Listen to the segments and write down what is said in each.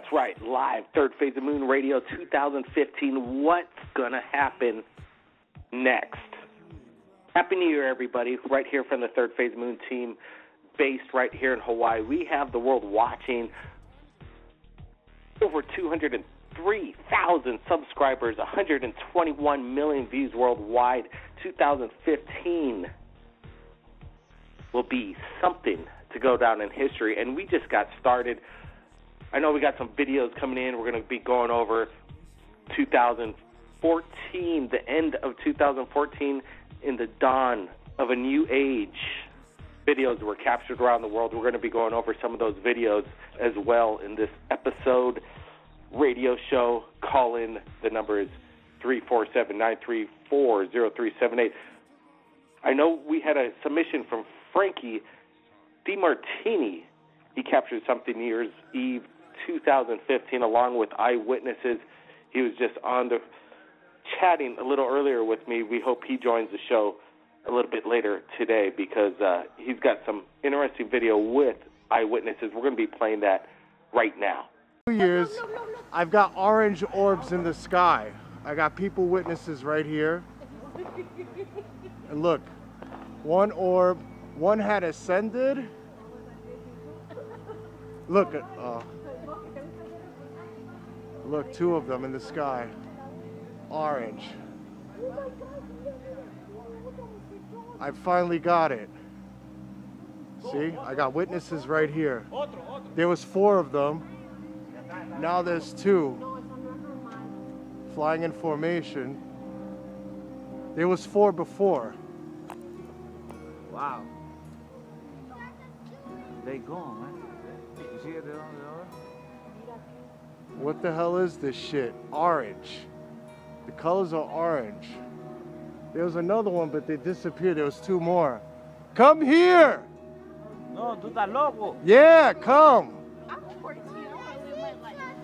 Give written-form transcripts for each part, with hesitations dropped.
That's right, live, Third Phase of Moon Radio 2015. What's going to happen next? Happy New Year, everybody, right here from the Third Phase of Moon team, based right here in Hawaii. We have the world watching, over 203,000 subscribers, 121 million views worldwide. 2015 will be something to go down in history, and we just got started. I know we got some videos coming in. We're going to be going over 2014, the end of 2014, in the dawn of a new age. Videos were captured around the world. We're going to be going over some of those videos as well in this episode radio show. Call in. The number is 347-934-0378. I know we had a submission from Frankie DeMartini. He captured something New Year's Eve 2015 along with eyewitnesses. He was just on the chatting a little earlier with me. We hope he joins the show a little bit later today because he's got some interesting video with eyewitnesses. We're going to be playing that right now. 2 years, I've got orange orbs in the sky. I got people witnesses right here. And look, one orb, one had ascended. Look at, look, two of them in the sky. Orange. I finally got it. See, I got witnesses right here. There was 4 of them. Now there's 2. Flying in formation. There was 4 before. Wow. They gone, man. You see it there on the other? What the hell is this shit? Orange. The colors are orange. There was another one, but they disappeared. There was 2 more. Come here! No, tú estás loco. Yeah, come! I'm 14. I want to live my life.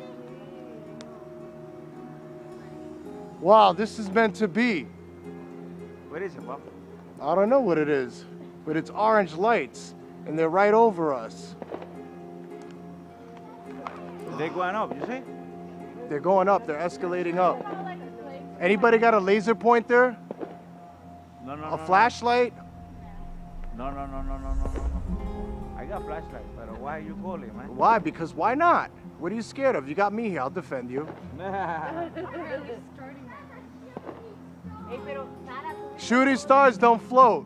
Wow, this is meant to be. What is it, Papa? I don't know what it is, but it's orange lights, and they're right over us. They're going up, you see? They're going up. They're escalating up. Anybody got a laser pointer? No, no, A flashlight? No. I got flashlight, but why are you calling, man? Why? Because why not? What are you scared of? You got me here. I'll defend you. Shooting stars don't float.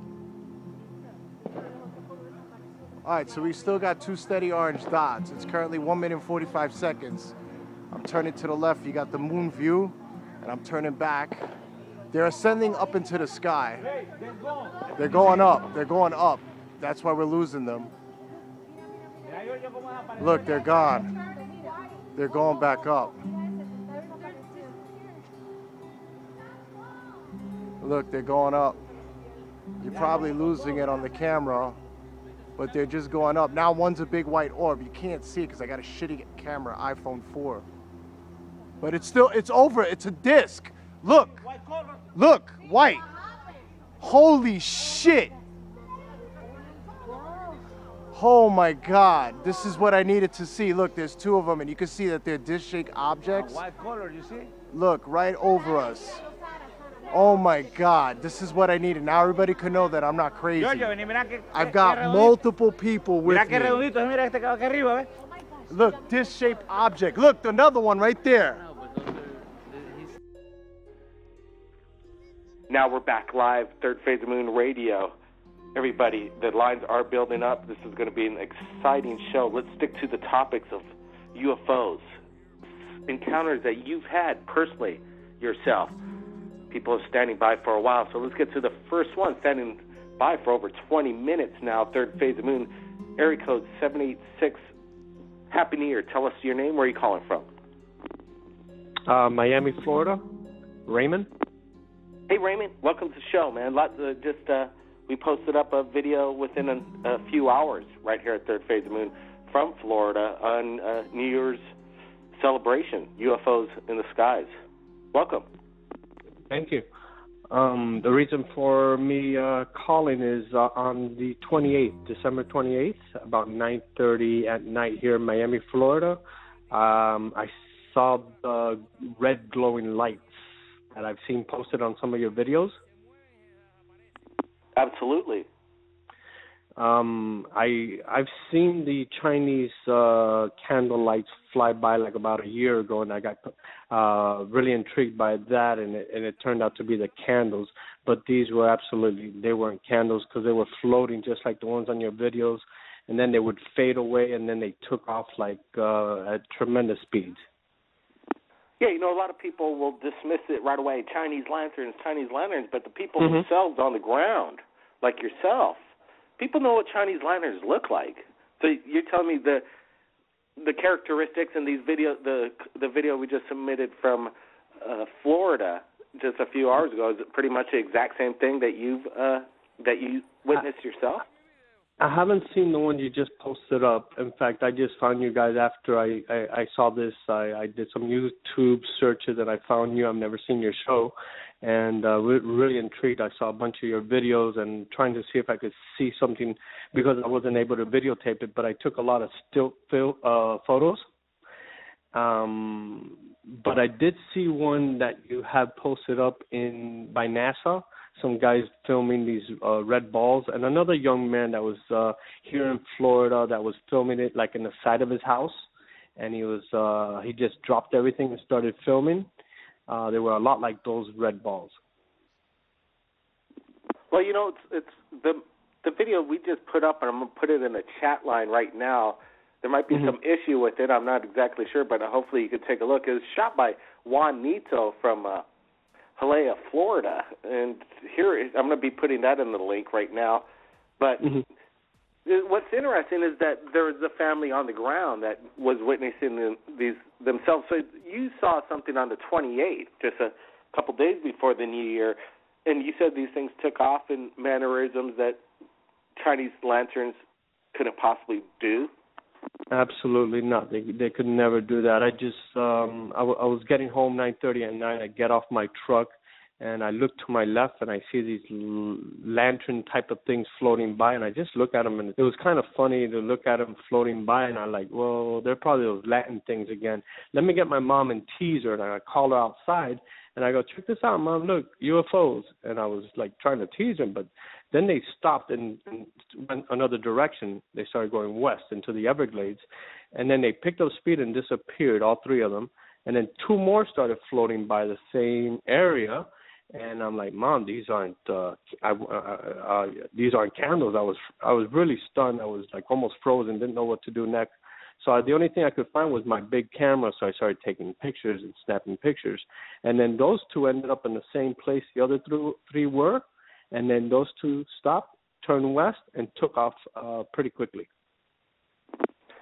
All right, so we still got 2 steady orange dots. It's currently 1 minute and 45 seconds. I'm turning to the left. You got the moon view, and I'm turning back. They're ascending up into the sky. They're going up. They're going up. That's why we're losing them. Look, they're gone. They're going back up. Look, they're going up. You're probably losing it on the camera, but they're just going up. Now one's a big white orb. You can't see it because I got a shitty camera, iPhone 4. But it's still, it's over. It's a disc. Look. Look, white. Holy shit. Oh my God. This is what I needed to see. Look, there's 2 of them, and you can see that they're disc-shaped objects. White color, you see? Look, right over us. Oh my God, this is what I needed. Now everybody can know that I'm not crazy. I've got multiple people with me. Look, disc-shaped object. Look, another one right there. Now we're back live, Third Phase of Moon Radio. Everybody, the lines are building up. This is going to be an exciting show. Let's stick to the topics of UFOs, encounters that you've had personally yourself. People are standing by for a while, so let's get to the first one, standing by for over 20 minutes now, Third Phase of Moon, area code 786. Happy New Year. Tell us your name. Where are you calling from? Miami, Florida. Raymond. Hey, Raymond. Welcome to the show, man. We posted up a video within a few hours right here at Third Phase of Moon from Florida on New Year's celebration, UFOs in the skies. Welcome. Thank you. The reason for me calling is on the 28th, December 28th, about 9:30 at night here in Miami, Florida. I saw the red glowing lights that I've seen posted on some of your videos. Absolutely. I've seen the Chinese candle lights fly by like about a year ago, and I got really intrigued by that, and it turned out to be the candles. But these were they weren't candles, because they were floating just like the ones on your videos, and then they would fade away, and then they took off like at tremendous speeds. Yeah, you know, a lot of people will dismiss it right away, Chinese lanterns, but the people themselves on the ground, like yourself, people know what Chinese lanterns look like. So you're telling me the characteristics in these video, the video we just submitted from Florida just a few hours ago, is pretty much the exact same thing that you witnessed yourself? I haven't seen the one you just posted up. In fact, I just found you guys after I saw this. I did some YouTube searches and I found you. I've never seen your show, and really intrigued. I saw a bunch of your videos and trying to see if I could see something, because I wasn't able to videotape it, but I took a lot of still photos. But I did see one that you have posted up by NASA. Some guys filming these red balls, and another young man that was here in Florida that was filming it like in the side of his house, and he just dropped everything and started filming. They were a lot like those red balls. Well, you know, it's the video we just put up, and I'm going to put it in the chat line right now. There might be some issue with it. I'm not exactly sure, but hopefully you could take a look. It was shot by Juan Nito from Hialeah, Florida, and here I'm going to be putting that in the link right now. But what's interesting is that there was a family on the ground that was witnessing these themselves. So you saw something on the 28th, just a couple days before the New Year, and you said these things took off in mannerisms that Chinese lanterns couldn't possibly do. Absolutely not. They could never do that. I just I was getting home 9:30 at night. I get off my truck and I look to my left and I see these lantern type of things floating by, and I just look at them, and it was kind of funny to look at them floating by, and I'm like, well, they're probably those Latin things again. Let me get my mom and tease her, and I call her outside and I go, check this out, Mom, look, UFOs. And I was like trying to tease them, but then they stopped and went another direction. They started going west into the Everglades, and then they picked up speed and disappeared, all three of them. And then two more started floating by the same area, and I'm like, Mom, these aren't candles. I was really stunned. I was like almost frozen, didn't know what to do next. So the only thing I could find was my big camera, so I started taking pictures and snapping pictures. And then those two ended up in the same place the other three were. And then those two stopped, turned west, and took off pretty quickly.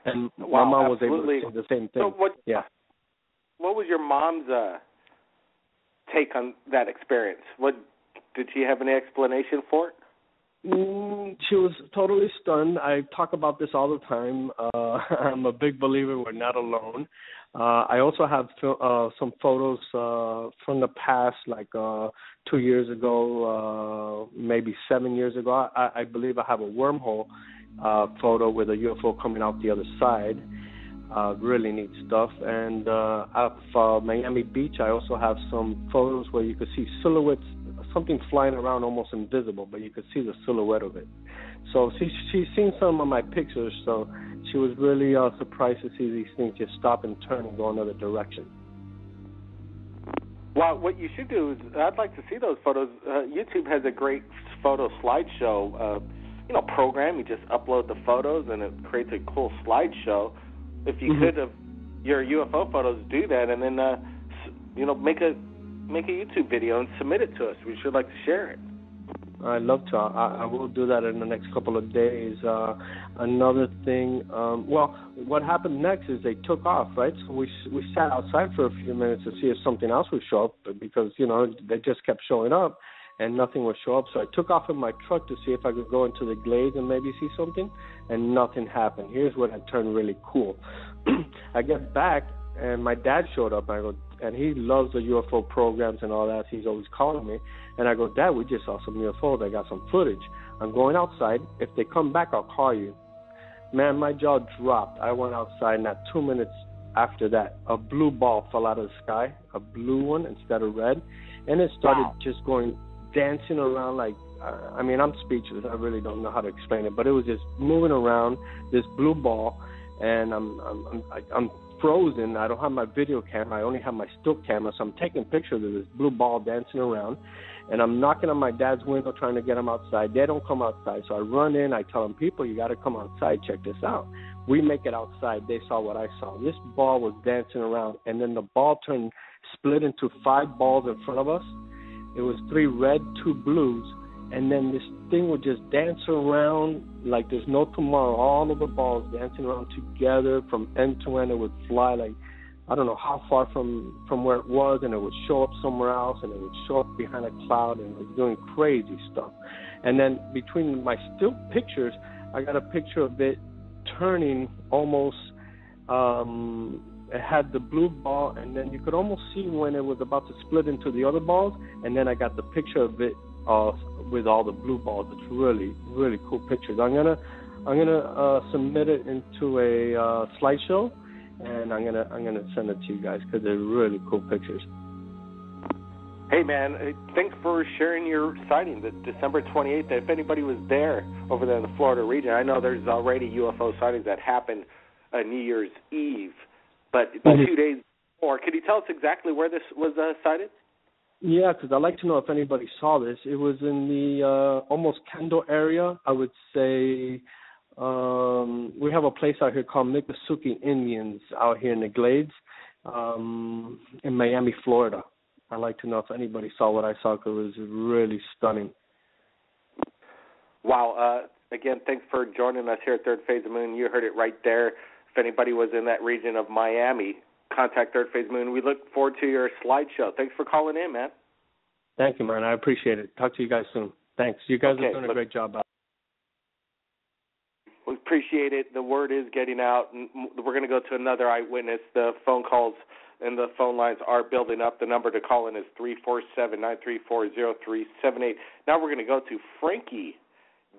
And my mom was able to see the same thing. So what was your mom's take on that experience? What did she have any explanation for it? She was totally stunned. I talk about this all the time. I'm a big believer we're not alone. I also have some photos from the past, like 2 years ago, maybe 7 years ago. I believe I have a wormhole photo with a UFO coming out the other side. Really neat stuff. And at Miami Beach, I also have some photos where you could see silhouettes, something flying around almost invisible, but you could see the silhouette of it. So she's seen some of my pictures, so she was really surprised to see these things just stop and turn and go another direction. Well, what you should do is, I'd like to see those photos. YouTube has a great photo slideshow program. You just upload the photos and it creates a cool slideshow. If you could, of your UFO photos, do that, and then make a YouTube video and submit it to us. We should like to share it. I'd love to. I will do that in the next couple of days. Another thing, what happened next is they took off, right? So we sat outside for a few minutes to see if something else would show up, because, they just kept showing up and nothing would show up. So I took off in my truck to see if I could go into the glades and maybe see something, and nothing happened. Here's when it turned really cool. I get back, and my dad showed up, and he loves the UFO programs and all that. He's always calling me. And I go, Dad, we just saw some UFOs. I got some footage. I'm going outside. If they come back, I'll call you. Man, my jaw dropped. I went outside, and at 2 minutes, after that, a blue ball fell out of the sky, a blue one instead of red, and it started just going dancing around like, I mean, I'm speechless. I really don't know how to explain it, but it was just moving around, this blue ball, and I'm frozen. I don't have my video camera. I only have my still camera, so I'm taking pictures of this blue ball dancing around, and I'm knocking on my dad's window trying to get him outside. They don't come outside, so I run in. I tell them, people, you got to come outside. Check this out. We make it outside. They saw what I saw. This ball was dancing around, and then the ball split into 5 balls in front of us. It was 3 red, 2 blues, and then this thing would just dance around like there's no tomorrow. All of the balls dancing around together from end to end. It would fly like, I don't know how far from where it was, and it would show up somewhere else, and it would show up behind a cloud, and it was doing crazy stuff. And then between my still pictures, I got a picture of it turning almost, it had the blue ball, and then you could almost see when it was about to split into the other balls, and then I got the picture of it with all the blue balls. It's really, really cool pictures. I'm gonna submit it into a slideshow, and I'm gonna send it to you guys because they're really cool pictures. Hey man, thanks for sharing your sighting, the December 28th. If anybody was there over there in the Florida region, I know there's already UFO sightings that happened New Year's Eve, but 2 days before. Can you tell us exactly where this was sighted? Yeah, because I'd like to know if anybody saw this. It was in the almost Kendall area. I would say we have a place out here called Miccosukee Indians out here in the Glades in Miami, Florida. I'd like to know if anybody saw what I saw because it was really stunning. Wow. Again, thanks for joining us here at Third Phase of Moon. You heard it right there. If anybody was in that region of Miami, contact Third Phase Moon. We look forward to your slideshow. Thanks for calling in, man. Thank you, man. I appreciate it. Talk to you guys soon. Thanks. You guys are doing a great job out. We appreciate it. The word is getting out. We're going to go to another eyewitness. The phone calls and the phone lines are building up. The number to call in is 347-934-0378. Now we're going to go to Frankie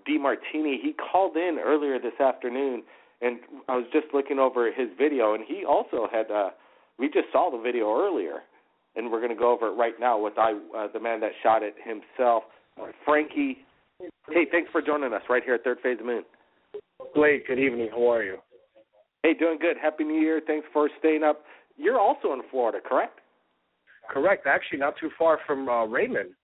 DeMartini. He called in earlier this afternoon, and I was just looking over his video, and he also had, we just saw the video earlier, and we're going to go over it right now with the man that shot it himself. Frankie, hey, thanks for joining us right here at Third Phase of Moon. Blake, good evening. How are you? Hey, doing good. Happy New Year. Thanks for staying up. You're also in Florida, correct? Correct. Actually, not too far from Raymond.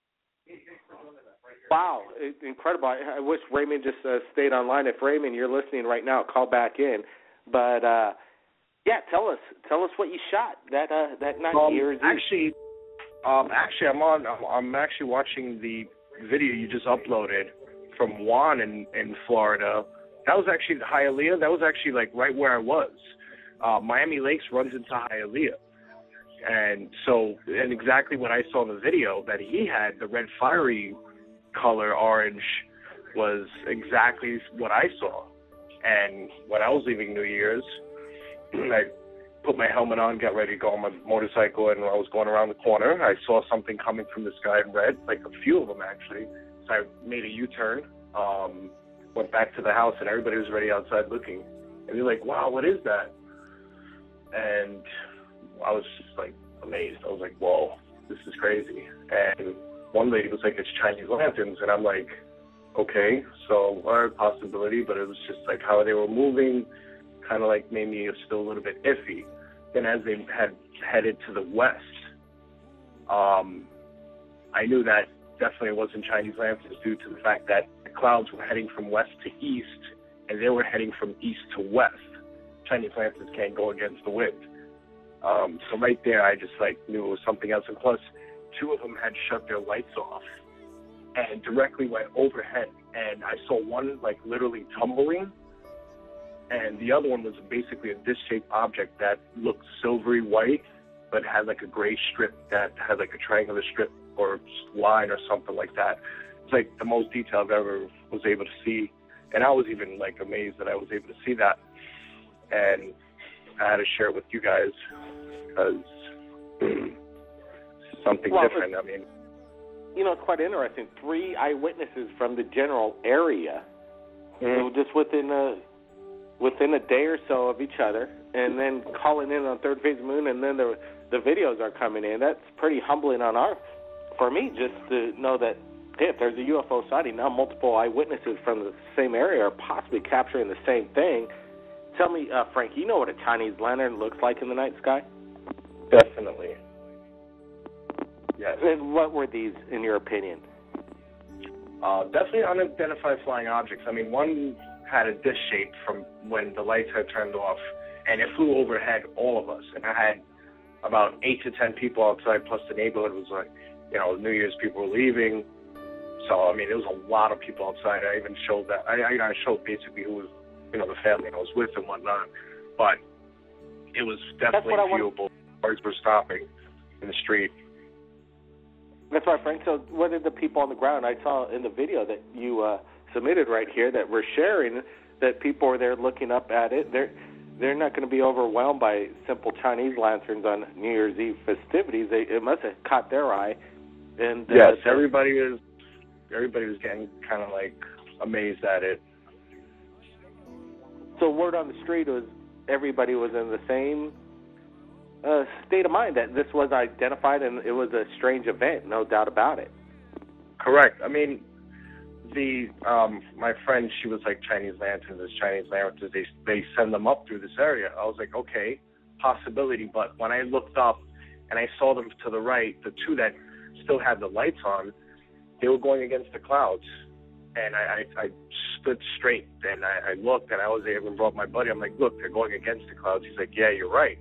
Wow, incredible. I wish Raymond just stayed online. If Raymond, you're listening right now, call back in. But yeah, tell us what you shot that night. Actually, I'm actually watching the video you just uploaded from Juan in Florida. That was actually the Hialeah. That was actually like right where I was. Miami Lakes runs into Hialeah. And exactly what I saw in the video that he had, the red fiery color orange, was exactly what I saw. And when I was leaving New Year's, I put my helmet on, got ready to go on my motorcycle, and when I was going around the corner, I saw something coming from the sky in red, like a few of them actually. So I made a U-turn, went back to the house, and everybody was already outside looking. And they're like, wow, what is that? And I was just like amazed. I was like, whoa, this is crazy. And one lady was like, it's Chinese lanterns. And I'm like, okay, so a possibility, but it was just like how they were moving kind of like made me still a little bit iffy. Then as they had headed to the west, I knew that definitely wasn't Chinese lanterns due to the fact that the clouds were heading from west to east, and they were heading from east to west. Chinese lanterns can't go against the wind. So right there, I just like knew it was something else. And plus, two of them had shut their lights off and directly went overhead. And I saw one like literally tumbling, and the other one was basically a disc-shaped object that looked silvery white, but had like a gray strip that had like a triangular strip or line or something like that. It's like the most detail I've ever was able to see. And I was even like amazed that I was able to see that. And I had to share it with you guys because it's something different. I mean, you know, it's quite interesting. 3 eyewitnesses from the general area, so just within within a day or so of each other, and then calling in on third phase of the moon, and then the videos are coming in. That's pretty humbling for me, just to know that, hey, if there's a UFO sighting, now multiple eyewitnesses from the same area are possibly capturing the same thing. Tell me, Frank, you know what a Chinese lantern looks like in the night sky? Definitely. Yes. And what were these, in your opinion? Definitely unidentified flying objects. I mean, one had a disc shape from when the lights had turned off, and it flew overhead all of us. And I had about 8 to 10 people outside, plus the neighborhood was like, New Year's people were leaving. So, I mean, there was a lot of people outside. I even showed that. I showed basically who was, the family I was with and whatnot. But it was definitely viewable. Cars were stopping in the street. That's right, Frank. So what did the people on the ground, I saw in the video that you submitted right here that we're sharing, that people are there looking up at it. They're not going to be overwhelmed by simple Chinese lanterns on New Year's Eve festivities. It must have caught their eye. And yes, everybody was getting kind of like amazed at it. So word on the street was everybody was in the same state of mind that this was identified and it was a strange event, no doubt about it. Correct. I mean, my friend, she was like Chinese lanterns, they send them up through this area. I was like, okay, possibility. But when I looked up and I saw them to the right, the two that still had the lights on, they were going against the clouds. And I stood straight and I looked, and I even brought my buddy. I'm like, look, they're going against the clouds. He's like, yeah, you're right.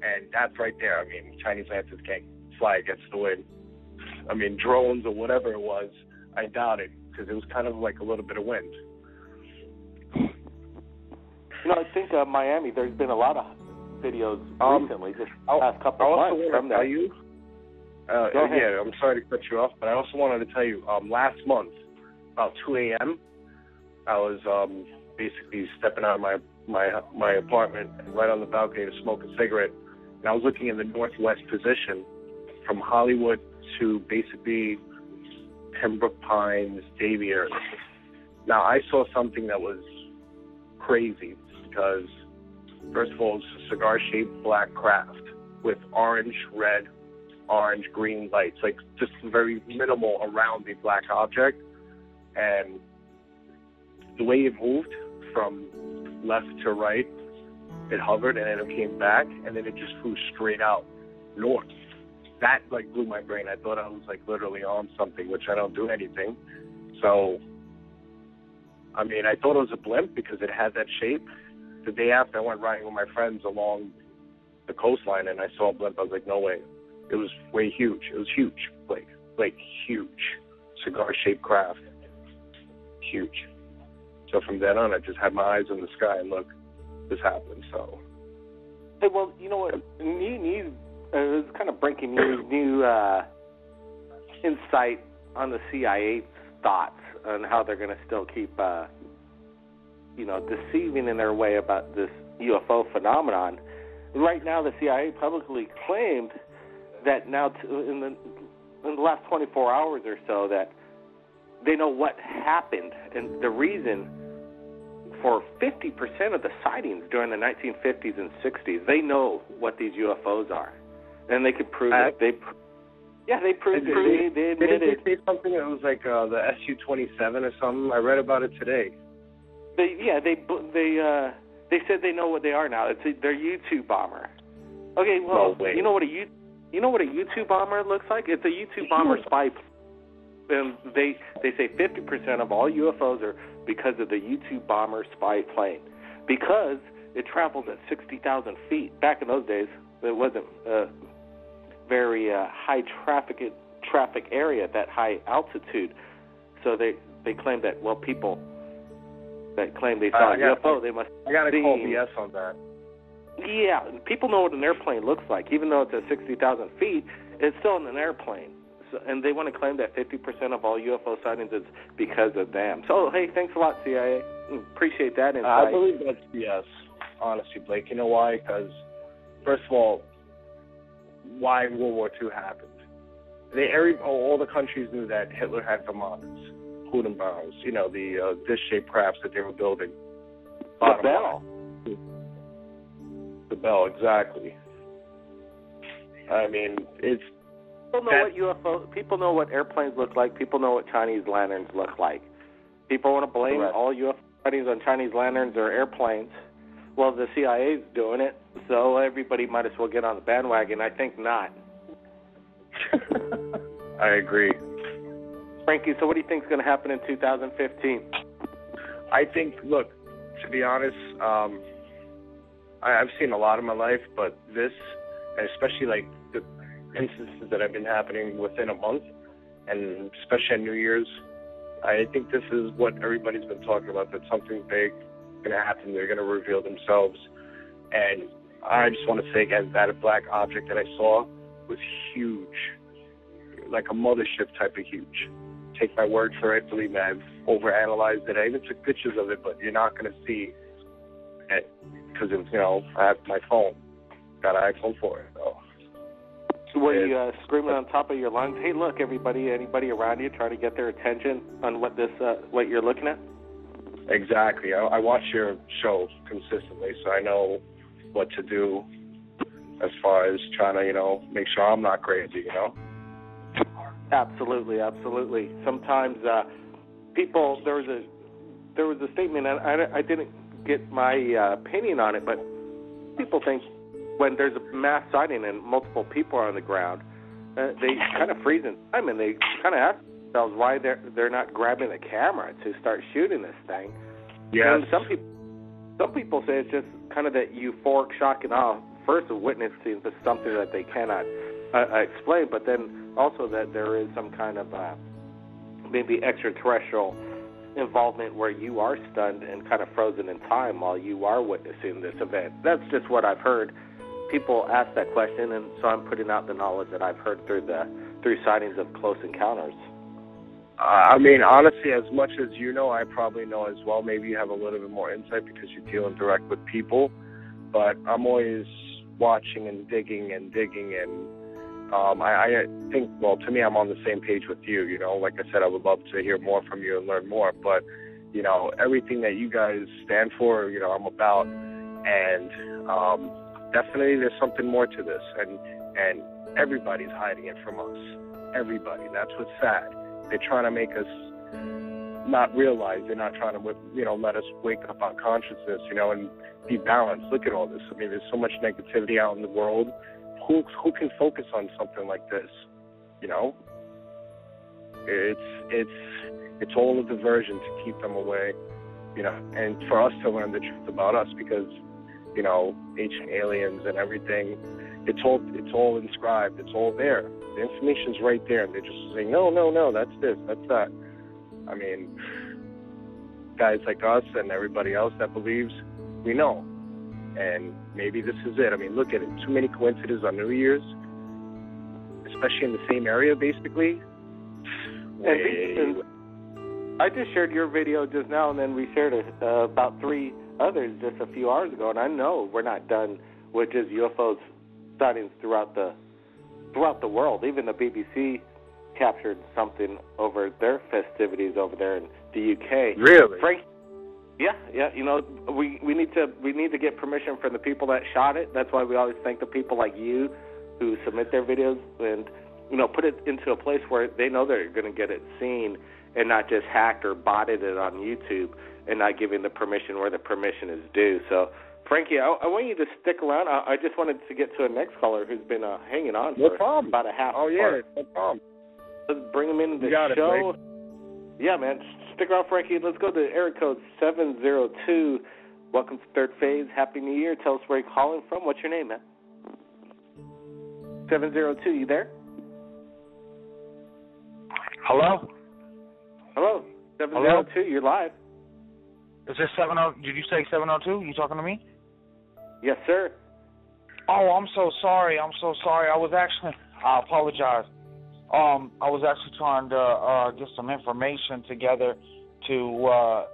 And that's right there. I mean, Chinese lanterns can't fly against the wind. I mean, drones or whatever it was, I doubt it, because it was kind of like a little bit of wind. I think Miami, there's been a lot of videos recently, just the past couple of months from that. Go ahead. Yeah, I'm sorry to cut you off, but I also wanted to tell you, last month, about 2 a.m., I was basically stepping out of my apartment and right on the balcony to smoke a cigarette, and I was looking in the northwest position from Hollywood to basically Pembroke Pines, Davie area. Now, I saw something that was crazy because, first of all, it's a cigar-shaped black craft with orange, red, orange, green lights, like just very minimal around the black object. And the way it moved from left to right, it hovered and then it came back and then it just flew straight out north. That like blew my brain. I thought I was like literally on something, which I don't do anything. So, I mean, I thought it was a blimp because it had that shape. The day after, I went riding with my friends along the coastline and I saw a blimp. I was like, no way. It was way huge. It was huge, like huge, cigar-shaped craft. Huge. So from then on, I just had my eyes in the sky and look, this happened. So. Hey, well, you know what? It was kind of breaking news, new insight on the CIA's thoughts on how they're going to still keep, deceiving in their way about this UFO phenomenon. Right now, the CIA publicly claimed that now, in the last 24 hours or so, that they know what happened and the reason for 50% of the sightings during the 1950s and 60s. They know what these UFOs are, and they could prove it. They proved it. They admitted. Did they say something? It was like the Su-27 or something. I read about it today. They said they know what they are now. It's their U-2 bomber. Okay, well, no way. You know what a U-2 bomber looks like? It's a U-2 bomber spy. And they say 50% of all UFOs are because of the U-2 bomber spy plane, because it travels at 60,000 feet. Back in those days, it wasn't a very high traffic area at that high altitude. So they claim that, well, people that claim they saw a UFO, they must. I got to call BS on that. Yeah, people know what an airplane looks like. Even though it's at 60,000 feet, it's still in an airplane. So, and they want to claim that 50% of all UFO sightings is because of them. So, hey, thanks a lot, CIA. Appreciate that insight. I believe that's BS, honestly, Blake. You know why? Because, first of all, why World War II happened. All the countries knew that Hitler had Vermonters, Hudenbaums, the dish-shaped crafts that they were building. Bottom bell. line. The bell, exactly. I mean, it's... People know what airplanes look like. People know what Chinese lanterns look like. People want to blame all UFO sightings on Chinese lanterns or airplanes. Well, the CIA's doing it, so everybody might as well get on the bandwagon. I think not. I agree. Frankie, so what do you think is going to happen in 2015? I think, look, to be honest, I've seen a lot in my life, but this, and especially like the instances that have been happening within a month, and especially on New Year's, I think this is what everybody's been talking about, that something big is going to happen. They're going to reveal themselves. And I just want to say again, that black object that I saw was huge, like a mothership type of huge. Take my word for it. Believe me, I've overanalyzed it. I even took pictures of it, but you're not going to see it because it was, I have my phone. Got an iPhone 4. So were you screaming on top of your lungs, hey, look, everybody, anybody around you, trying to get their attention on what you're looking at? Exactly. I watch your show consistently, so I know what to do as far as trying to, make sure I'm not crazy, Absolutely. Sometimes people, there was a statement, and I didn't get my opinion on it, but people think when there's a mass sighting and multiple people are on the ground, they kind of freeze in time, and they kind of ask themselves why they're not grabbing the camera to start shooting this thing. Yes. And some people say it's just kind of that euphoric shock and awe, first of witnessing something that they cannot explain, but then also that there is some kind of maybe extraterrestrial involvement where you are stunned and kind of frozen in time while you are witnessing this event. That's just what I've heard. People ask that question, and so I'm putting out the knowledge that I've heard through sightings of close encounters. I mean, honestly, as much as you know, I probably know as well. Maybe you have a little bit more insight because you're dealing direct with people. But I'm always watching and digging, and I think, well, to me, I'm on the same page with you. Like I said, I would love to hear more from you and learn more. But, everything that you guys stand for, I'm about. And definitely there's something more to this. And everybody's hiding it from us. Everybody. That's what's sad. They're trying to make us not realize. They're not trying to, let us wake up our consciousness, and be balanced. Look at all this. I mean, there's so much negativity out in the world. Who can focus on something like this? It's all a diversion to keep them away, and for us to learn the truth about us, because, ancient aliens and everything, it's all inscribed. It's all there. The information's right there, and they're just saying, no, that's this, that's that. I mean, guys like us and everybody else that believes, we know. And maybe this is it. I mean, look at it. Too many coincidences on New Year's, especially in the same area, basically. And I just shared your video just now, and then we shared about 3 others just a few hours ago. And I know we're not done with just UFOs sightings throughout the world. Even the BBC captured something over their festivities over there in the UK. Really? Frank, yeah. We need to get permission from the people that shot it. That's why we always thank the people like you who submit their videos and put it into a place where they know they're going to get it seen and not just hacked or botted it on YouTube and not giving the permission where the permission is due. So, Frankie, I want you to stick around. I just wanted to get to a next caller who's been hanging on for about a half hour. Oh, yeah, no problem. Let's bring him into the show. Yeah, man. Stick around, Frankie. Let's go to area code 702. Welcome to Third Phase. Happy New Year. Tell us where you're calling from. What's your name, man? 702, you there? Hello? Hello. 702, hello? You're live. Is this 70? Did you say 702? You talking to me? Yes, sir. Oh, I'm so sorry. I apologize. I was actually trying to get some information together to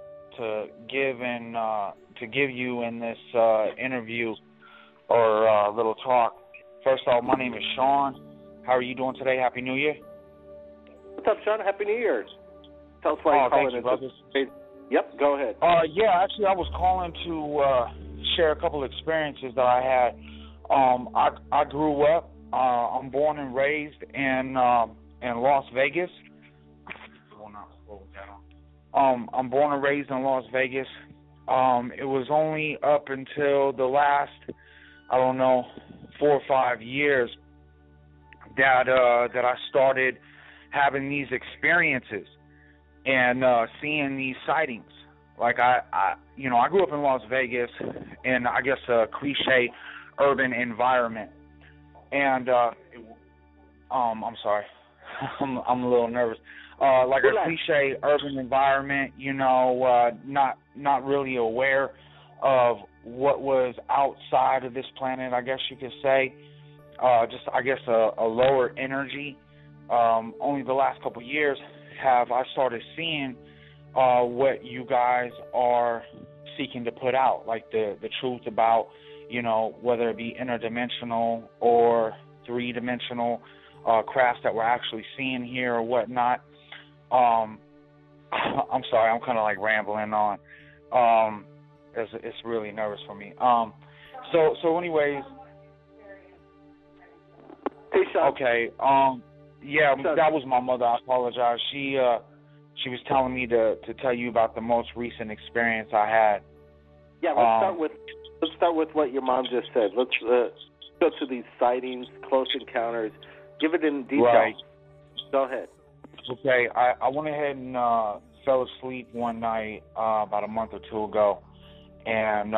give you in this interview or little talk. First of all, my name is Sean. How are you doing today? Happy New Year. What's up, Sean? Happy New Year. Tell us why you're calling brothers. Yep, go ahead. Yeah, actually, I was calling to share a couple of experiences that I had. I grew up. I'm born and raised in Las Vegas. I'm born and raised in Las Vegas. It was only up until the last, 4 or 5 years that I started having these experiences and seeing these sightings. Like I grew up in Las Vegas in, I guess, a cliche urban environment, and I'm sorry, I'm a little nervous. Like a cliche urban environment, not really aware of what was outside of this planet, I guess you could say. A lower energy. Only the last couple of years have I started seeing what you guys are seeking to put out, like the truth about, whether it be interdimensional or three-dimensional crafts that we're actually seeing here or whatnot. I'm sorry, I'm kind of like rambling on. It's really nervous for me. So anyways. Hey, Sean. Okay. Yeah, that was my mother. I apologize. She was telling me to tell you about the most recent experience I had. Yeah, let's start with what your mom just said. Let's go to these sightings, close encounters. Give it in detail. Right. Go ahead. Okay, I went ahead and fell asleep one night about a month or two ago, and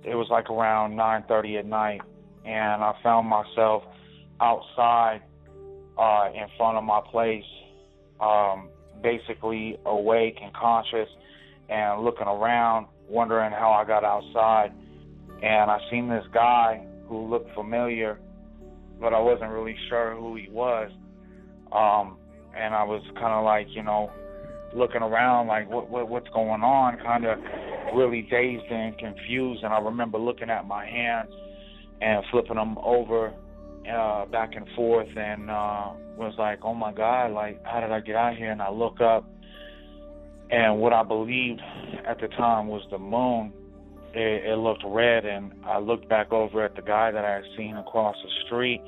it was like around 9:30 at night, and I found myself outside in front of my place, basically awake and conscious and looking around, wondering how I got outside. And I seen this guy who looked familiar, but I wasn't really sure who he was. And I was kind of like, looking around like, what's going on, kind of really dazed and confused. And I remember looking at my hands and flipping them over back and forth, and was like, oh my God, like, how did I get out here? And I look up, and what I believed at the time was the moon. It looked red, and I looked back over at the guy that I had seen across the street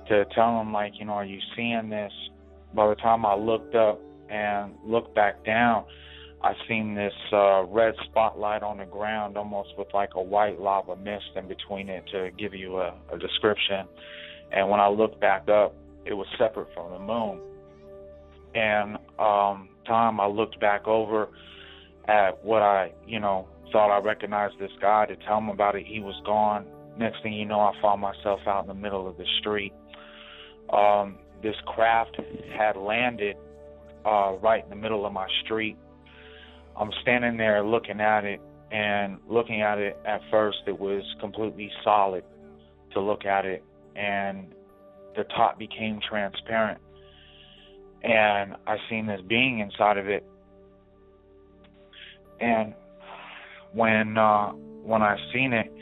to tell him, like, are you seeing this? By the time I looked up and looked back down, I seen this red spotlight on the ground, almost with like a white lava mist in between it, to give you a description. And when I looked back up, it was separate from the moon. And time I looked back over at what I, thought I recognized this guy to tell him about it. He was gone. Next thing you know, I found myself out in the middle of the street. This craft had landed right in the middle of my street. I'm standing there looking at it, and looking at it at first, it was completely solid to look at it, and the top became transparent, and I seen this being inside of it. And when I seen it,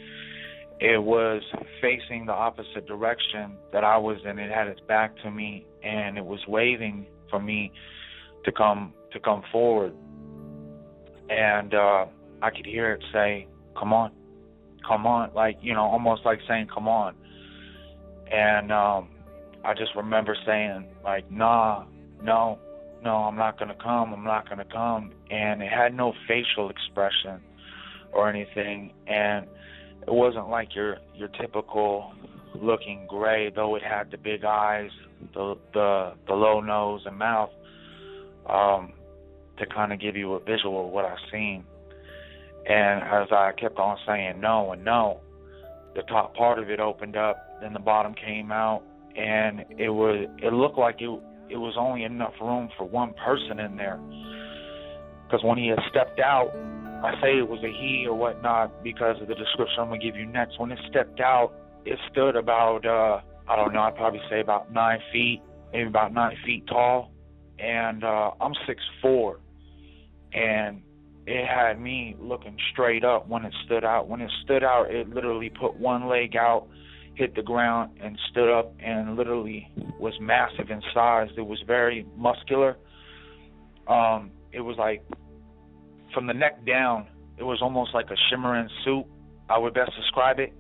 it was facing the opposite direction that I was in. It had its back to me, and it was waving for me to come forward. And I could hear it say, come on, like, almost like saying, come on. And I just remember saying, like, no, I'm not going to come. And it had no facial expression or anything. And it wasn't like your typical looking gray, though it had the big eyes, the low nose and mouth, to kind of give you a visual of what I seen. And as I kept on saying no and no, the top part of it opened up, then the bottom came out, and it looked like it was only enough room for one person in there. Because when he had stepped out, I say it was a he or whatnot because of the description I'm going to give you next. When it stepped out, it stood about, I'd probably say about 9 feet, maybe about 9 feet tall. And I'm 6'4", and it had me looking straight up when it stood out. When it stood out, it literally put one leg out, hit the ground, and stood up, and literally was massive in size. It was very muscular. It was like from the neck down, it was almost like a shimmering suit. I would best describe it.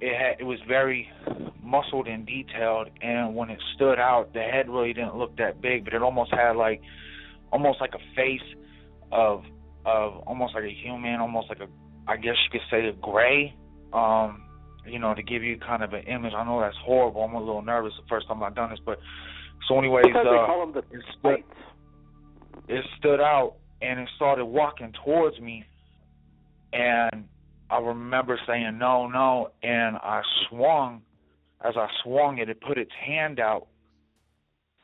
It was very muscled and detailed, and when it stood out, the head really didn't look that big, but it almost had almost like a face of almost like a human, almost like I guess you could say a gray. To give you kind of an image. I know that's horrible. I'm a little nervous the first time I've done this, but so anyways, they call them it stood out, and it started walking towards me, and I remember saying no, and I swung. As I swung it put its hand out,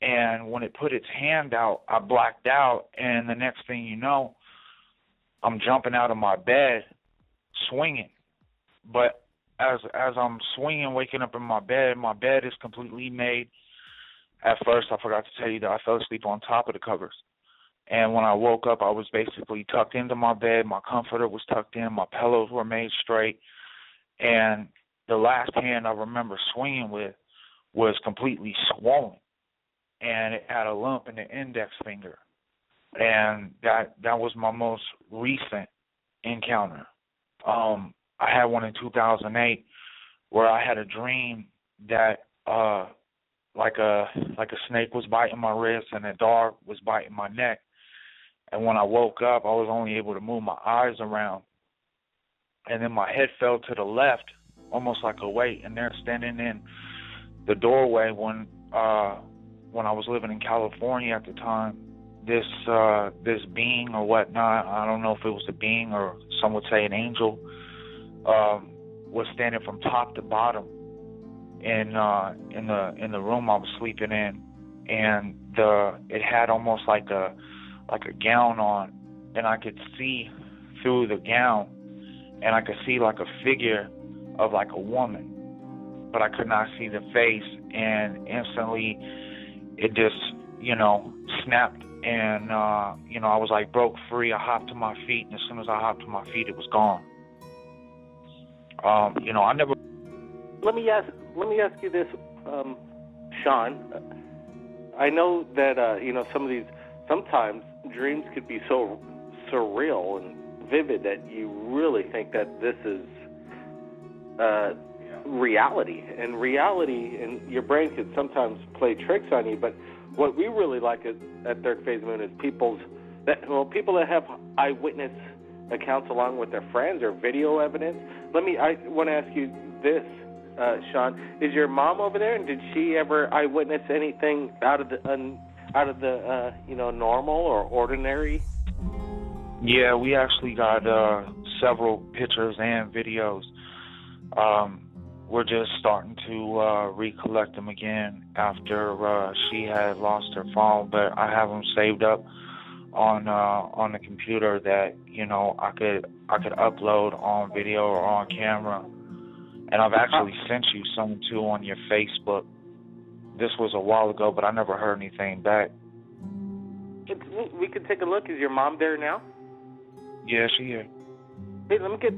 and when it put its hand out, I blacked out, and the next thing you know, I'm jumping out of my bed, swinging. But as I'm swinging, waking up in my bed is completely made. At first, I forgot to tell you that I fell asleep on top of the covers. And when I woke up, I was basically tucked into my bed. My comforter was tucked in. My pillows were made straight. And the last hand I remember swinging with was completely swollen. And it had a lump in the index finger. And that was my most recent encounter. I had one in 2008 where I had a dream that like a snake was biting my wrist and a dog was biting my neck. And when I woke up, I was only able to move my eyes around. And then my head fell to the left, almost like a weight. And there, standing in the doorway when I was living in California at the time, this being or whatnot, I don't know if it was a being or some would say an angel, was standing from top to bottom in the room I was sleeping in, and it had almost like a gown on, and I could see through the gown, and I could see like a figure of like a woman, but I could not see the face, and instantly it just snapped, and I was like broke free. I hopped to my feet, and as soon as I hopped to my feet, it was gone. I never. Let me ask you this, Sean. I know that sometimes dreams could be so surreal and vivid that you really think that this is reality. And reality, and your brain could sometimes play tricks on you. But what we really like at Third Phase Moon is people that have eyewitness accounts along with their friends or video evidence. I want to ask you this, Sean. Is your mom over there, and did she ever eyewitness anything out of the normal or ordinary? Yeah, we actually got several pictures and videos. We're just starting to recollect them again after she had lost her phone, but I have them saved up on the computer that I could upload on video or on camera. And I've actually sent you some too on your Facebook. This was a while ago, but I never heard anything back. We could take a look. Is your mom there now? Yeah, she here. Hey, let me get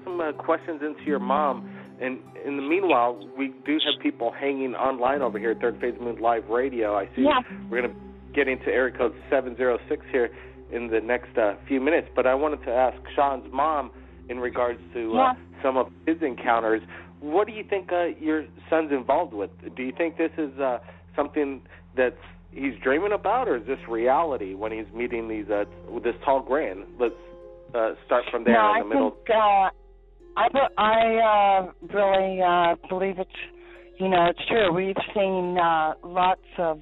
some questions into your mom. And in the meanwhile, we do have people hanging online over here at Third Phase Moon Live Radio. I see. Yeah. We're going to get into area code 706 here in the next few minutes. But I wanted to ask Sean's mom in regards to some of his encounters. What do you think your son's involved with? Do you think this is something that he's dreaming about, or is this reality when he's meeting with this tall grand? Let's start from there in the middle. I really believe it's true. We've seen lots of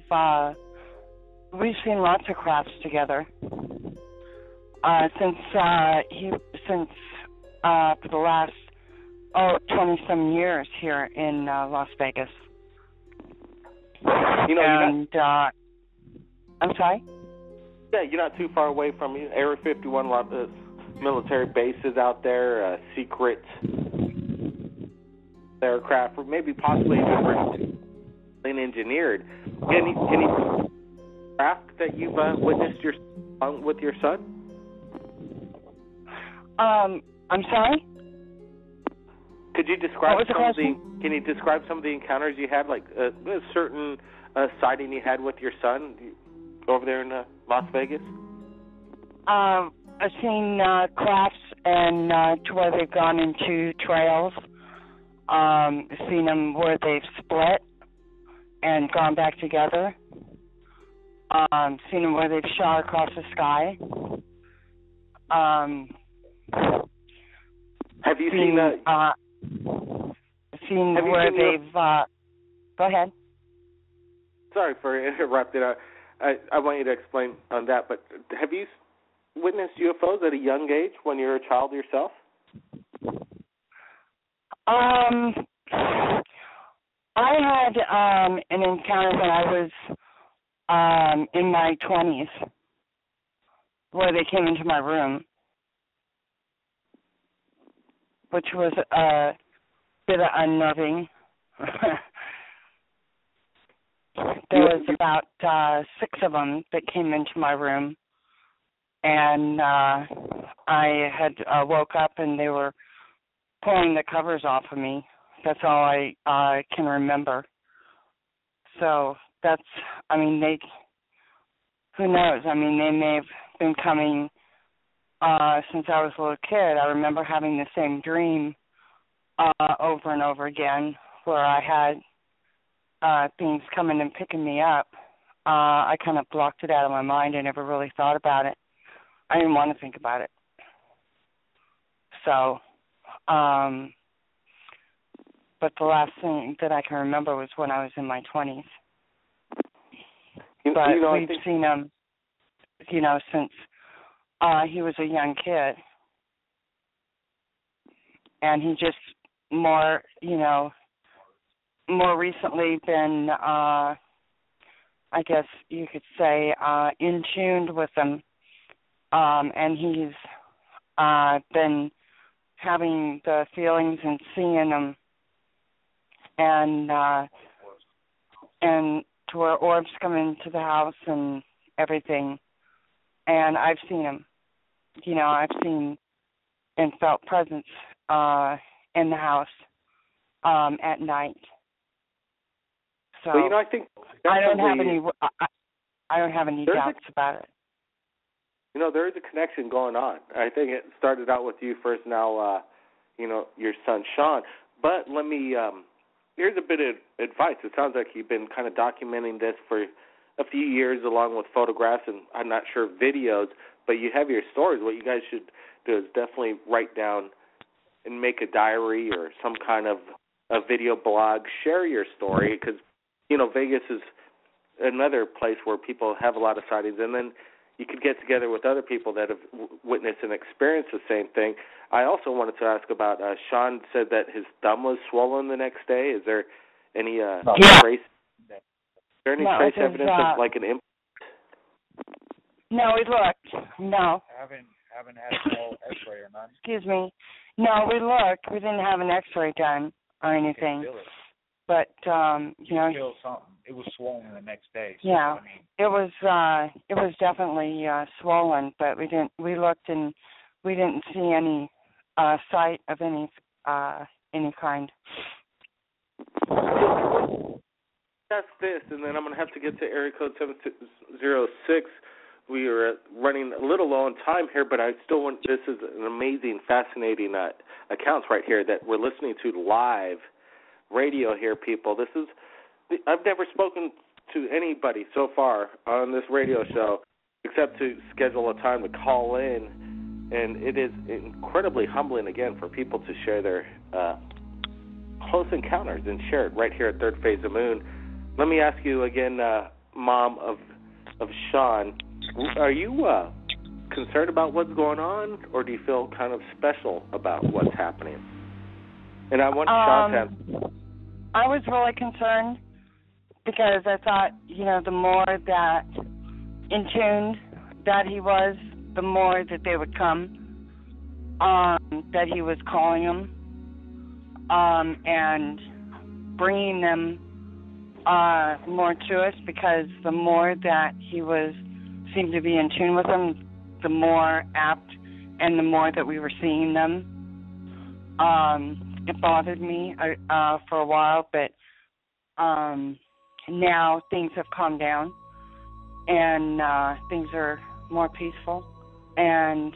crafts together since for the last 20-some years here in Las Vegas. I'm sorry? Yeah, you're not too far away from Area 51, a lot of military bases out there, secret aircraft, or maybe possibly even engineered. Any craft that you've witnessed with your son? I'm sorry? Could you describe Can you describe some of the encounters you had, like a certain sighting you had with your son over there in Las Vegas? I've seen crafts and to where they've gone into trails. Seen them where they've split and gone back together. Seen them where they've shot across the sky. Have you seen where they've... go ahead. Sorry for interrupting. I want you to explain on that, but have you witnessed UFOs at a young age when you were a child yourself? I had an encounter when I was in my 20s where they came into my room, which was a bit unnerving. There was about 6 of them that came into my room, and I had woke up and they were pulling the covers off of me. That's all I can remember. So that's, I mean, who knows? I mean, they may have been coming since I was a little kid. I remember having the same dream over and over again where I had things coming and picking me up. I kind of blocked it out of my mind. I never really thought about it. I didn't want to think about it. So, but the last thing that I can remember was when I was in my 20s. But we've seen him, since he was a young kid. And he just more recently been, I guess you could say, in tuned with them. And he's been having the feelings and seeing them, and to where orbs come into the house and everything. And I've seen him. I've seen and felt presence in the house at night. So well, I think I don't have any doubts about it. There is a connection going on. I think it started out with you first. Now, your son Sean. But let me. Here's a bit of advice. It sounds like you've been kind of documenting this for a few years, along with photographs and I'm not sure videos. But you have your stories. What you guys should do is definitely write down and make a diary or some kind of a video blog. Share your story because Vegas is another place where people have a lot of sightings, and then you could get together with other people that have witnessed and experienced the same thing. I also wanted to ask about, Sean said that his thumb was swollen the next day. Is there any trace? Is there any trace evidence of like an implant? No, we looked. No. Haven't had no X-ray or none. Excuse me. No, we looked. We didn't have an X-ray done or anything. But feel something. It was swollen the next day. So, yeah, it was definitely swollen, but we looked and we didn't see any sight of any kind. That's this, and then I'm going to have to get to area code 706. We are running a little low on time here, but I still want, this is an amazing, fascinating accounts right here that we're listening to live radio here, people. This is, I've never spoken to anybody so far on this radio show except to schedule a time to call in, and it is incredibly humbling, again, for people to share their close encounters and share it right here at Third Phase of Moon. Let me ask you again, Mom of Sean, are you concerned about what's going on, or do you feel kind of special about what's happening? And I want Sean to have... I was really concerned because I thought, the more that in tune that he was, the more that they would come, that he was calling them, and bringing them more to us, because the more that he seemed to be in tune with them, the more apt and the more that we were seeing them. It bothered me for a while, but now things have calmed down and things are more peaceful. and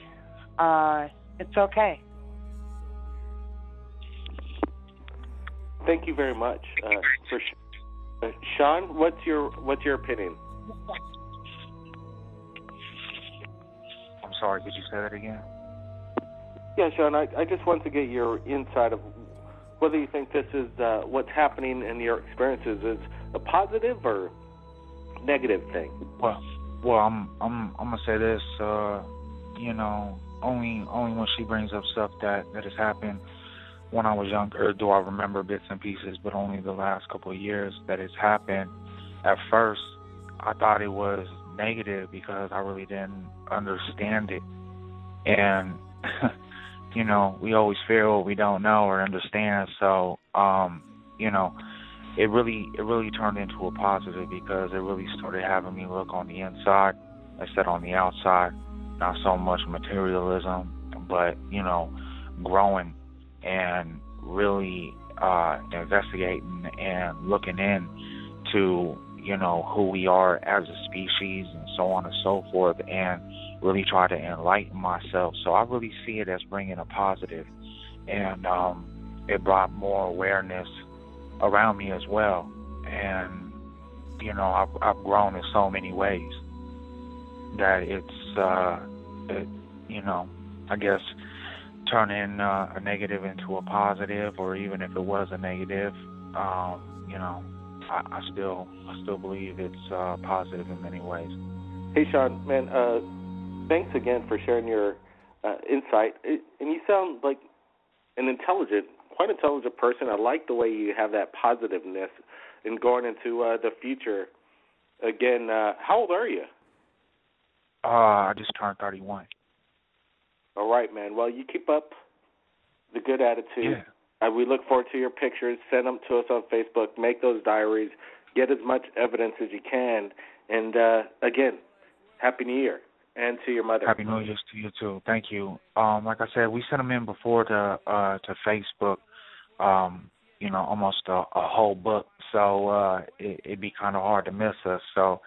it's okay. Thank you very much. Sean, what's your opinion? I'm sorry, could you say that again? Yeah, Sean, I just want to get your insight of whether you think this is what's happening in your experiences is a positive or negative thing. Well, I'm gonna say this. Only when she brings up stuff that has happened when I was younger do I remember bits and pieces, but only the last couple of years that it's happened. At first, I thought it was negative because I really didn't understand it. And, we always fear what we don't know or understand. So, it really turned into a positive because it really started having me look on the inside instead on the outside. Not so much materialism, but, growing and really investigating and looking into, who we are as a species and so on and so forth, and really try to enlighten myself. So I really see it as bringing a positive, and it brought more awareness around me as well. And, I've grown in so many ways that it's, I guess, turning a negative into a positive, or even if it was a negative, I still believe it's positive in many ways. Hey, Sean, man, thanks again for sharing your insight. And you sound like quite intelligent person. I like the way you have that positiveness in going into the future. Again, how old are you? I just turned 31. All right, man. Well, you keep up the good attitude. Yeah. We look forward to your pictures. Send them to us on Facebook. Make those diaries. Get as much evidence as you can. And, again, Happy New Year. And to your mother. Happy New Year to you, too. Thank you. Like I said, we sent them in before to Facebook, almost a whole book. So it'd be kind of hard to miss us. So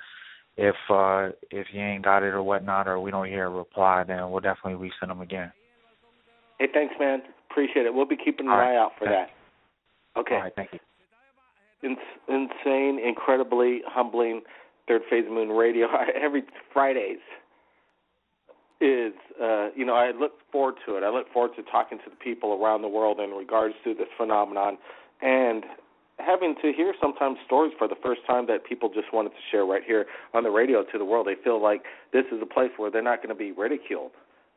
if you ain't got it or whatnot, or we don't hear a reply, then we'll definitely resend them again. Hey, thanks, man. Appreciate it. We'll be keeping an eye out for that. Okay. All right, thank you. Insane, incredibly humbling Third Phase Moon Radio. Every Fridays is, I look forward to it. I look forward to talking to the people around the world in regards to this phenomenon and having to hear sometimes stories for the first time that people just wanted to share right here on the radio to the world. They feel like this is a place where they're not going to be ridiculed.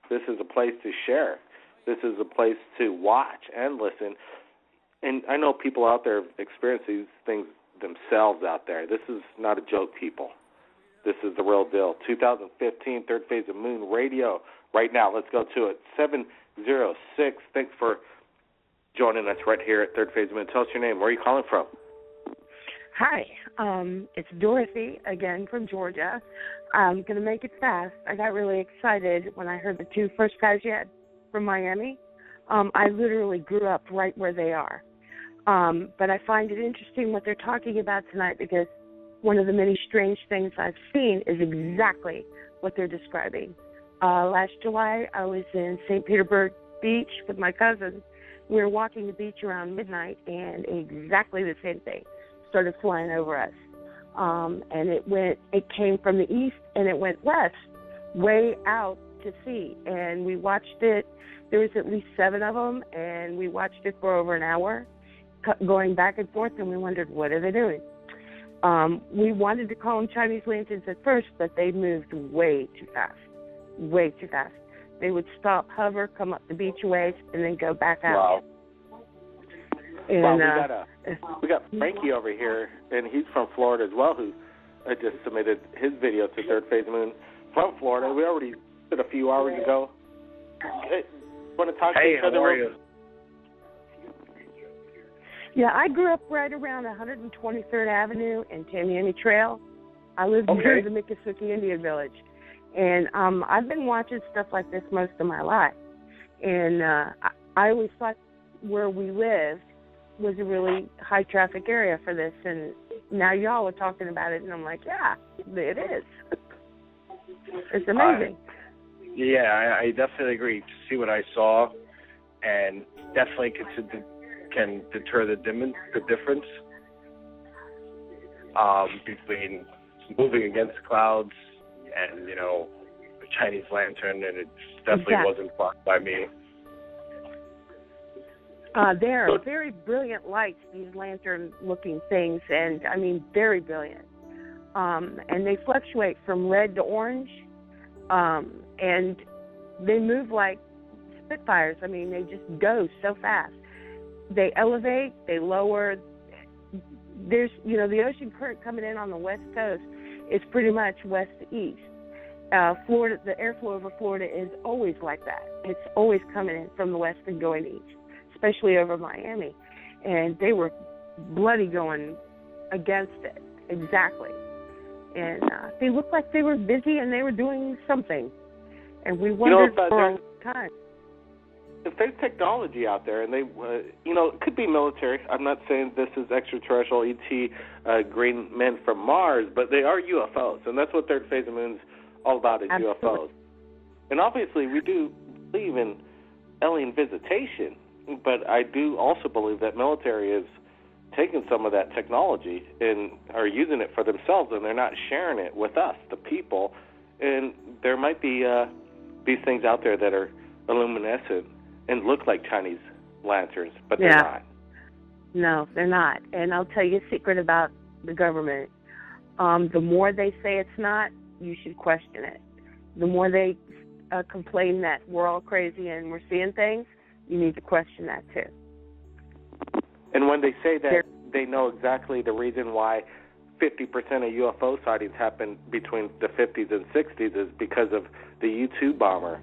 This is a place to share. This is a place to watch and listen. And I know people out there experience these things themselves out there. This is not a joke, people. This is the real deal. 2015 Third Phase of Moon Radio. Right now, let's go to it. 706. Thanks for joining us right here at Third Phase of Moon. Tell us your name. Where are you calling from? Hi, it's Dorothy, again, from Georgia. I'm going to make it fast. I got really excited when I heard the two first guys you had from Miami. I literally grew up right where they are. But I find it interesting what they're talking about tonight because one of the many strange things I've seen is exactly what they're describing. Last July, I was in St. Petersburg Beach with my cousins. We were walking the beach around midnight, and exactly the same thing started flying over us. And it came from the east, and it went west, way out to sea. And we watched it. There was at least 7 of them, and we watched it for over an hour, going back and forth, and we wondered, what are they doing? We wanted to call them Chinese lanterns at first, but they moved way too fast. They would stop, hover, come up the beach waves, and then go back out. Wow. And, we got Frankie over here, and he's from Florida as well, who just submitted his video to Third Phase Moon from Florida. We already did a few hours ago. Hey, want to talk to each other? How are you? Yeah, I grew up right around 123rd Avenue and Tamiami Trail. I lived near the Miccosukee Indian Village. And I've been watching stuff like this most of my life. And I always thought where we lived was a really high-traffic area for this. And now y'all are talking about it, and I'm like, yeah, it is. It's amazing. Yeah, I definitely agree. To see what I saw, and definitely can deter the difference between moving against clouds and, you know, the Chinese lantern, and it definitely wasn't blocked by me. They're very brilliant lights, these lantern-looking things, and, I mean, very brilliant. And they fluctuate from red to orange, and they move like Spitfires. I mean, they just go so fast. They elevate, they lower. There's, you know, the ocean current coming in on the west coast is pretty much west to east. Florida, the airflow over Florida is always like that. It's always coming in from the west and going east, especially over Miami. And they were bloody going against it, exactly. And they looked like they were busy and they were doing something. And we wondered for a long time. If there's technology out there, and they, you know, it could be military. I'm not saying this is extraterrestrial ET green men from Mars, but they are UFOs, and that's what Third Phase of Moon's all about, is Absolutely. UFOs. And obviously, we do believe in alien visitation, but I do also believe that military is taking some of that technology and are using it for themselves, and they're not sharing it with us, the people. And there might be these things out there that are luminescent and look like Chinese lanterns, but they're not. No, they're not. And I'll tell you a secret about the government. The more they say it's not, you should question it. The more they complain that we're all crazy and we're seeing things, you need to question that too. And when they say that they know exactly the reason why 50% of UFO sightings happen between the 50s and 60s is because of the U-2 bomber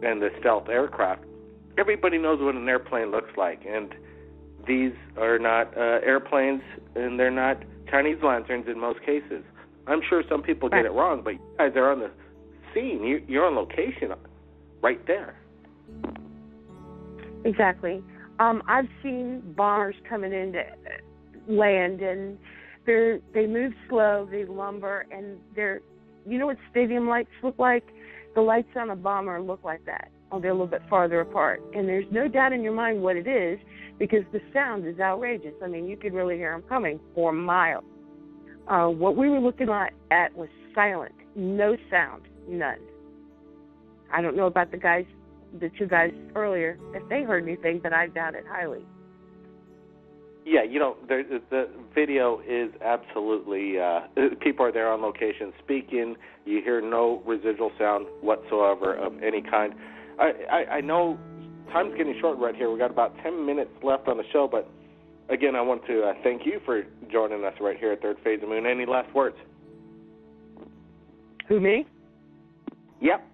and the stealth aircraft. Everybody knows what an airplane looks like, and these are not airplanes, and they're not Chinese lanterns in most cases. I'm sure some people get it wrong, but you guys are on the scene. You're on location right there. Exactly. I've seen bombers coming into land, and they move slow, they lumber, and they're, you know what stadium lights look like? The lights on a bomber look like that. Oh, they're a little bit farther apart. And there's no doubt in your mind what it is, because the sound is outrageous. I mean, you could really hear them coming for miles. What we were looking at was silent. No sound. None. I don't know about the two guys earlier, if they heard anything, but I doubt it highly. Yeah, you know, the video is absolutely, people are there on location speaking. You hear no residual sound whatsoever of any kind. I know time's getting short right here. We've got about 10 minutes left on the show, but again, I want to thank you for joining us right here at Third Phase of Moon. Any last words? Who, me? Yep.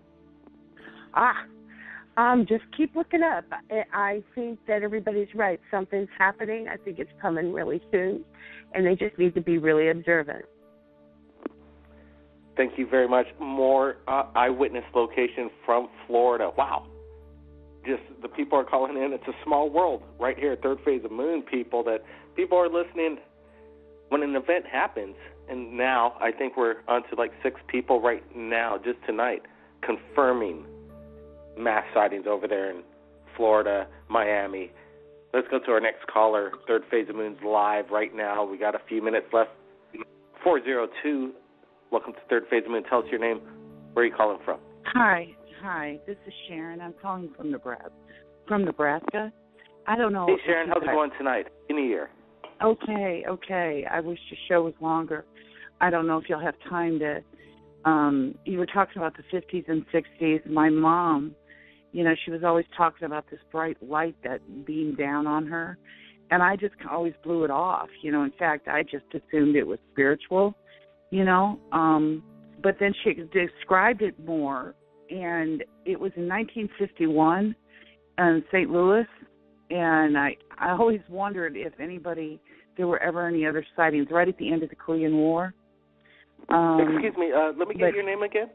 Just keep looking up. I think that everybody's right. Something's happening. I think it's coming really soon, and they just need to be really observant. Thank you very much. More eyewitness location from Florida. Wow. Just the people are calling in. It's a small world right here at Third Phase of Moon, people are listening when an event happens. And now I think we're on to like 6 people right now, just tonight, confirming mass sightings over there in Florida, Miami. Let's go to our next caller. Third Phase of Moon's live right now. We got a few minutes left. 402. Welcome to Third Phase of Moon. Tell us your name. Where are you calling from? Hi. This is Sharon. I'm calling from Nebraska. I don't know. Hey, Sharon. How's it going tonight? In a year. Okay. I wish the show was longer. I don't know if you'll have time to. You were talking about the 50s and 60s. My mom, you know, she was always talking about this bright light that beamed down on her, and I just always blew it off. You know, in fact, I just assumed it was spiritual, you know. But then she described it more, and it was in 1951 in St. Louis, and I always wondered if there were ever any other sightings right at the end of the Korean War. Excuse me, let me get your name again.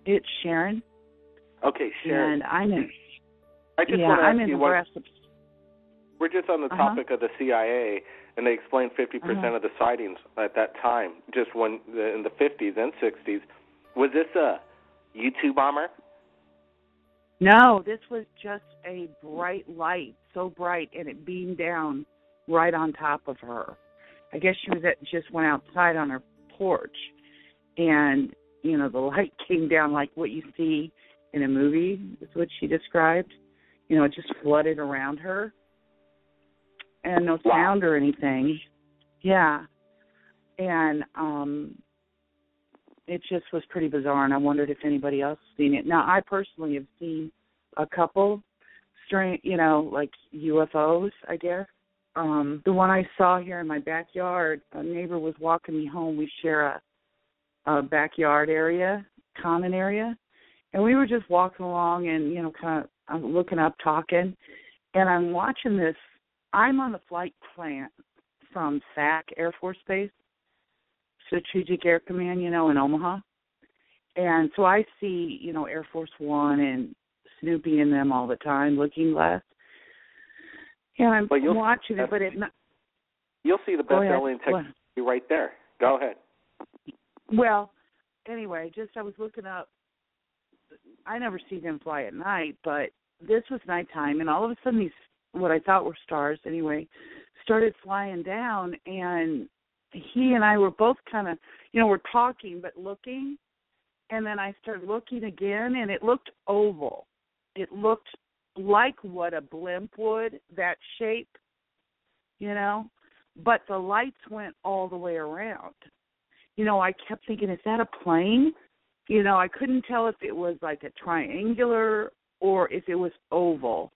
It's Sharon. Okay, Sharon. And I'm in. I just want to ask you one. We're just on the topic of the CIA, and they explained 50% of the sightings at that time, just when in the 50s and 60s. Was this a U-2 bomber No, this was just a bright light, so bright, and it beamed down right on top of her. I guess she just went outside on her porch, and, you know, the light came down like what you see in a movie, is what she described. You know, it just flooded around her, and no sound or anything. Yeah. And it just was pretty bizarre, and I wondered if anybody else has seen it. Now, I personally have seen a couple strange, you know, like UFOs, I guess. The one I saw here in my backyard, a neighbor was walking me home. We share a backyard area, common area, and we were just walking along and, you know, kind of looking up, talking, and I'm watching this. I'm on the flight plant from SAC Air Force Base, Strategic Air Command, you know, in Omaha. And so I see, you know, Air Force One and Snoopy and them all the time, Looking Glass. And I'm watching it, but you'll see the best alien technology right there. Go ahead. Well, anyway, I was looking up. I never see them fly at night, but this was nighttime, and all of a sudden these, what I thought were stars anyway, started flying down, and he and I were both kind of, you know, we're talking but looking, and then I started looking again, and it looked oval. It looked like what a blimp would, that shape, you know, but the lights went all the way around. You know, I kept thinking, is that a plane? You know, I couldn't tell if it was like a triangular or if it was oval.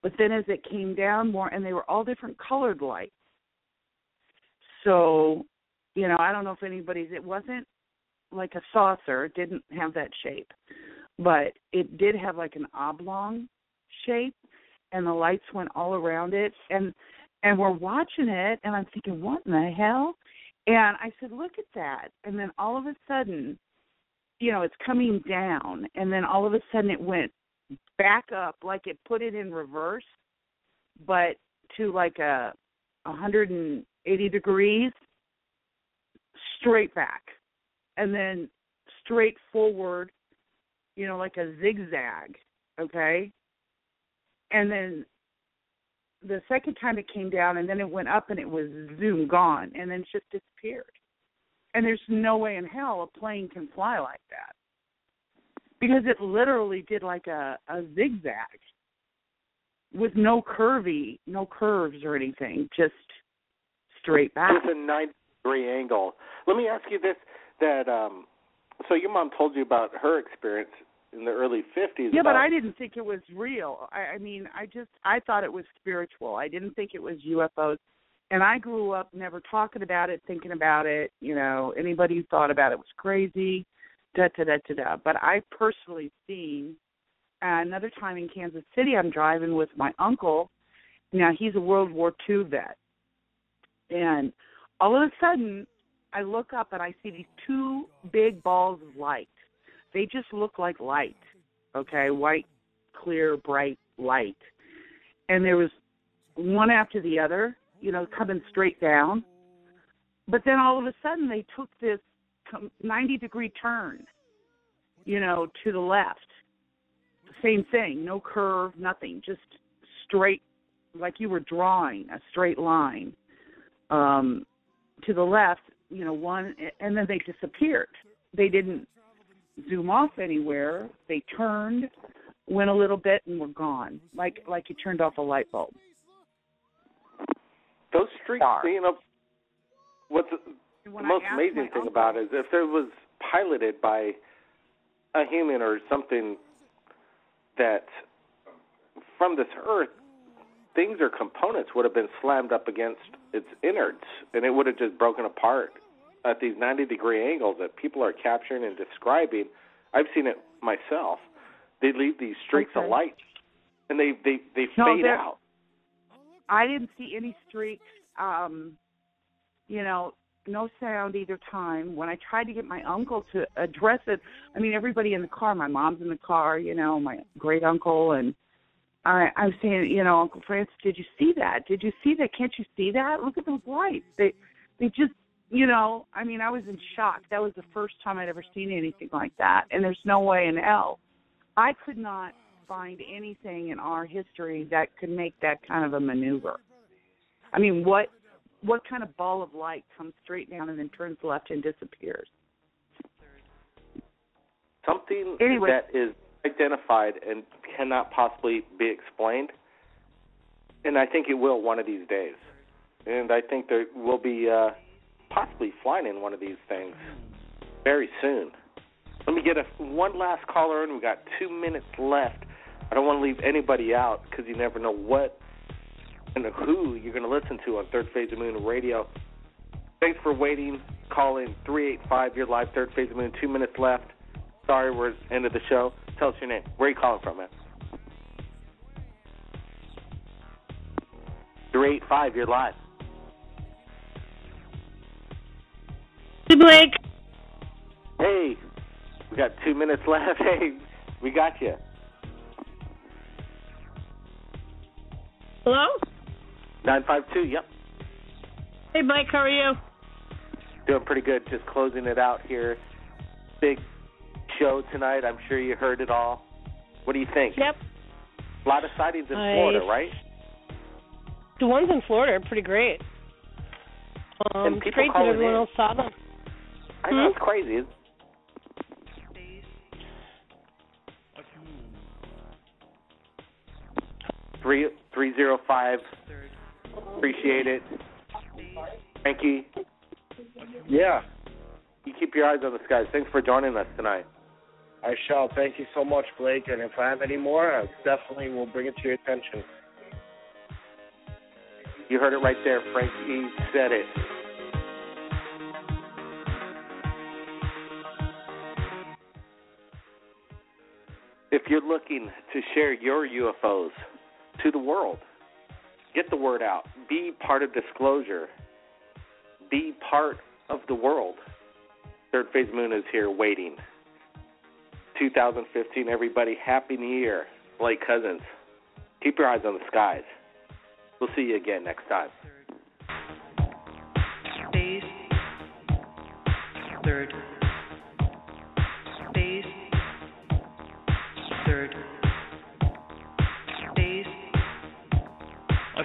But then as it came down more, and they were all different colored lights. So, you know, I don't know if it wasn't like a saucer. It didn't have that shape. But it did have like an oblong shape, and the lights went all around it. And we're watching it, and I'm thinking, what in the hell? And I said, look at that. And then all of a sudden, you know, it's coming down, and then all of a sudden it went back up, like it put it in reverse, but to like 180 degrees, straight back, and then straight forward, you know, like a zigzag, okay? And then the second time it came down, and then it went up, and it was zoom, gone, and then it just disappeared. And there's no way in hell a plane can fly like that, because it literally did like a zigzag with no curves or anything, just straight back. It's a 90-degree angle. Let me ask you this, that so your mom told you about her experience in the early 50s. Yeah, but I didn't think it was real. I mean, I thought it was spiritual. I didn't think it was UFOs. And I grew up never talking about it, thinking about it. You know, anybody who thought about it was crazy, da-da-da-da-da. But I personally seen another time in Kansas City, I'm driving with my uncle. Now, he's a World War II vet. And all of a sudden, I look up and I see these two big balls of light. They just look like light, okay, white, clear, bright light. And there was one after the other, you know, coming straight down. But then all of a sudden they took this 90-degree turn, you know, to the left. Same thing, no curve, nothing, just straight, like you were drawing a straight line to the left, you know, one, and then they disappeared. They didn't zoom off anywhere. They turned, went a little bit, and were gone, like you turned off a light bulb. Those streaks, you know, what's the most amazing thing about it is if it was piloted by a human or something that from this earth, things or components would have been slammed up against its innards, and it would have just broken apart at these 90-degree angles that people are capturing and describing. I've seen it myself. They leave these streaks of light, and they fade out. I didn't see any streaks, you know, no sound either time. When I tried to get my uncle to address it, I mean, everybody in the car, my mom's in the car, you know, my great uncle, and I was saying, you know, Uncle Francis, did you see that? Did you see that? Can't you see that? Look at those lights. They just, you know, I mean, I was in shock. That was the first time I'd ever seen anything like that, and there's no way in hell. I could not find anything in our history that could make that kind of a maneuver. I mean, what kind of ball of light comes straight down and then turns left and disappears? Something anyway, that is identified and cannot possibly be explained, and I think it will one of these days. And I think there will be possibly flying in one of these things very soon. Let me get one last caller in. We've got 2 minutes left. I don't want to leave anybody out because you never know what and who you're going to listen to on Third Phase of Moon Radio. Thanks for waiting. Call in 385. You're live, Third Phase of Moon. 2 minutes left. Sorry, we're at the end of the show. Tell us your name. Where are you calling from, man? 385. You're live. Hey, Blake. Hey. We got 2 minutes left. Hey, we got you. Hello? 952, yep. Hey, Blake, how are you? Doing pretty good. Just closing it out here. Big show tonight. I'm sure you heard it all. What do you think? Yep. A lot of sightings in Florida, right? The ones in Florida are pretty great. And It's people great that calling everyone in. else saw them. I know, it's crazy. Three 305. Appreciate it. Frankie. Yeah. You keep your eyes on the skies. Thanks for joining us tonight. I shall. Thank you so much, Blake. And if I have any more, I definitely will bring it to your attention. You heard it right there. Frankie said it. If you're looking to share your UFOs to the world, get the word out. Be part of disclosure. Be part of the world. Third Phase Moon is here waiting. 2015, everybody, Happy New Year. Blake Cousins. Keep your eyes on the skies. We'll see you again next time. Phase. Third. Phase. Third. Phase. A